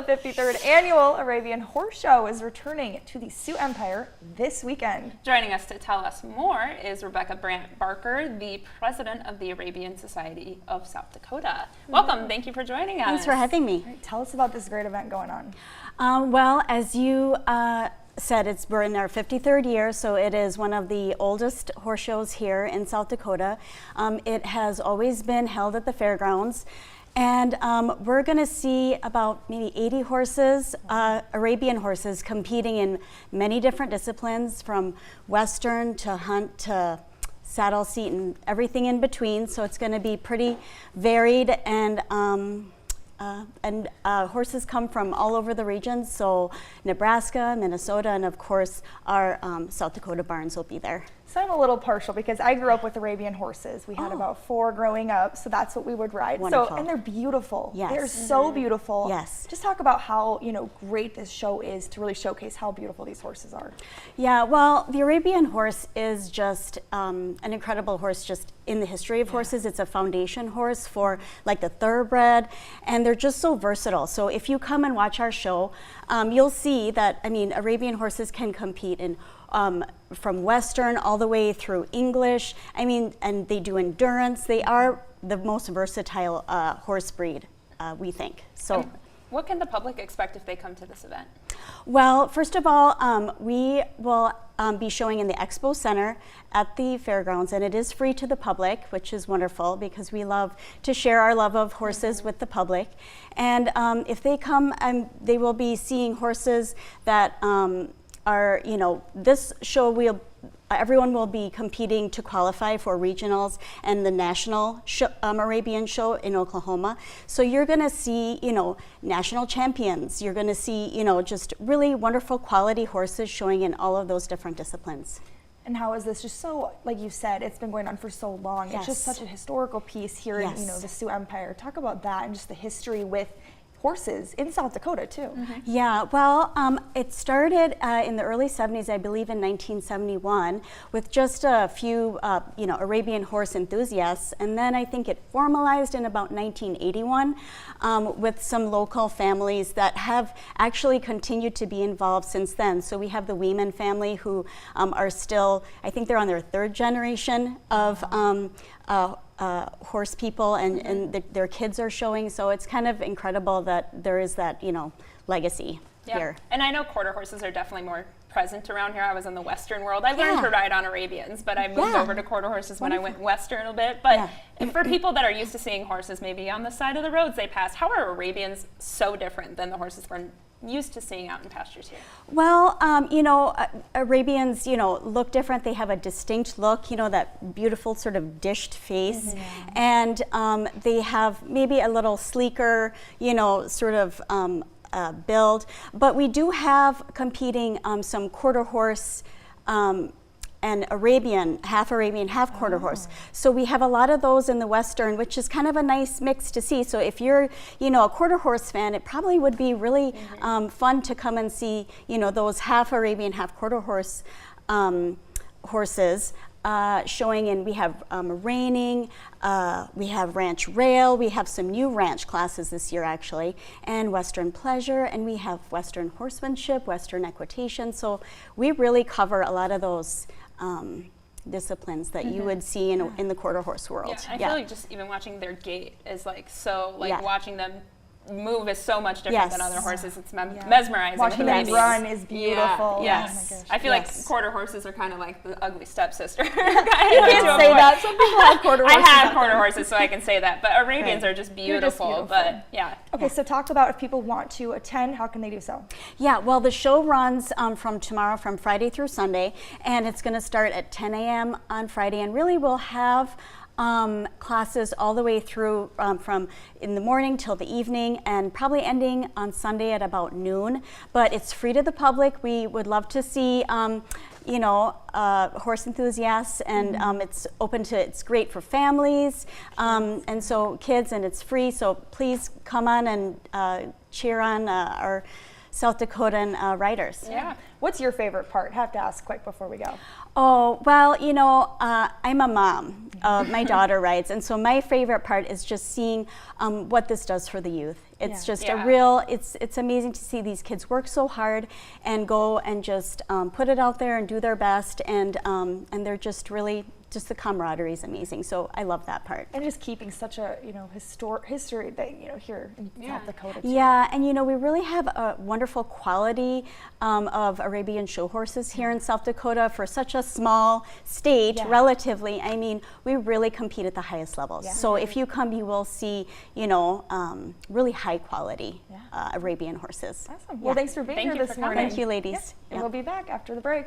53rd Annual Arabian Horse Show is returning to the Sioux Empire this weekend. Joining us to tell us more is Brandt Barker, the president of the Arabian Society of South Dakota. Welcome. Thank you for joining us. Thanks for having me. Right, tell us about this great event going on. Well, as you said, we're in our 53rd year, so it is one of the oldest horse shows here in South Dakota. It has always been held at the fairgrounds, and we're going to see about maybe 80 horses, Arabian horses, competing in many different disciplines, from Western to hunt to saddle seat and everything in between. So it's going to be pretty varied, and horses come from all over the regions, so Nebraska, Minnesota, and of course our South Dakota barns will be there. So I'm a little partial because I grew up with Arabian horses. We had about 4 growing up, so that's what we would ride. Wonderful. So, and they're beautiful. Yes. They're so beautiful. Yes. Just talk about how, great this show is to really showcase how beautiful these horses are. Yeah, well, the Arabian horse is just an incredible horse just in the history of horses. It's a foundation horse for like the thoroughbred, and they're just so versatile. So if you come and watch our show, you'll see that, Arabian horses can compete in from Western all the way through English. And they do endurance. They are the most versatile horse breed, we think. So, and what can the public expect if they come to this event? Well, first of all, we will be showing in the Expo Center at the fairgrounds, and it is free to the public, which is wonderful because we love to share our love of horses with the public. And if they come, they will be seeing horses that are, this show everyone will be competing to qualify for regionals and the national Arabian show in Oklahoma. So you're going to see, national champions. You're going to see, just really wonderful quality horses showing in all of those different disciplines. And how is this just so, like you said, it's been going on for so long. Yes. It's just such a historical piece here in, the Sioux Empire. Talk about that and just the history with horses in South Dakota too. Yeah, well, it started in the early 70s, I believe in 1971, with just a few, Arabian horse enthusiasts, and then I think it formalized in about 1981 with some local families that have actually continued to be involved since then. So we have the Weeman family who are still, I think they're on their 3rd generation of horse people, and their kids are showing, so it's kind of incredible that there is that legacy here. And I know quarter horses are definitely more present around here. I was in the Western world. I learned to ride on Arabians, but I moved over to quarter horses when I went Western a bit. But for people that are used to seeing horses maybe on the side of the roads they pass, how are Arabians so different than the horses we're used to seeing out in pastures here? Well, Arabians, look different. They have a distinct look, that beautiful sort of dished face. And they have maybe a little sleeker, sort of build. But we do have competing some quarter horse and half Arabian, half quarter horse. So we have a lot of those in the Western, which is kind of a nice mix to see. So if you're, a quarter horse fan, it probably would be really fun to come and see, those half Arabian, half quarter horse horses showing in. We have reining, we have ranch rail, we have some new ranch classes this year actually, and Western pleasure, and we have Western horsemanship, Western equitation. So we really cover a lot of those disciplines that you would see in the quarter horse world. I feel like just even watching their gait is watching them move is so much different than other horses. It's mesmerizing. Watching them run is beautiful. Yes. Oh my gosh. I feel like quarter horses are kind of like the ugly stepsister. You can't say that. Some people have quarter horses. I have quarter horses, so I can say that. But Arabians are just beautiful. But Okay, so talk about if people want to attend, how can they do so? Yeah, well, the show runs from Friday through Sunday, and it's going to start at 10 a.m. on Friday, and really we'll have classes all the way through from in the morning till the evening, and probably ending on Sunday at about noon. But it's free to the public. We would love to see horse enthusiasts, and it's great for families, and so kids, and it's free. So please come on and cheer on our South Dakotan riders. Yeah. What's your favorite part? Have to ask quick before we go. Oh, well, you know, I'm a mom. My daughter rides, and so my favorite part is just seeing what this does for the youth. It's just a real, it's amazing to see these kids work so hard and go and just put it out there and do their best, and they're just really, just the camaraderie is amazing. So I love that part. And just keeping such a, you know, history thing, you know, here in South Dakota too. Yeah, and you know, we really have a wonderful quality of Arabian show horses here in South Dakota for such a small state, relatively. I mean, we really compete at the highest levels. So if you come, you will see, you know, really high quality Arabian horses. Awesome. Well, thanks for being here this morning. Thank you, ladies. And we'll be back after the break.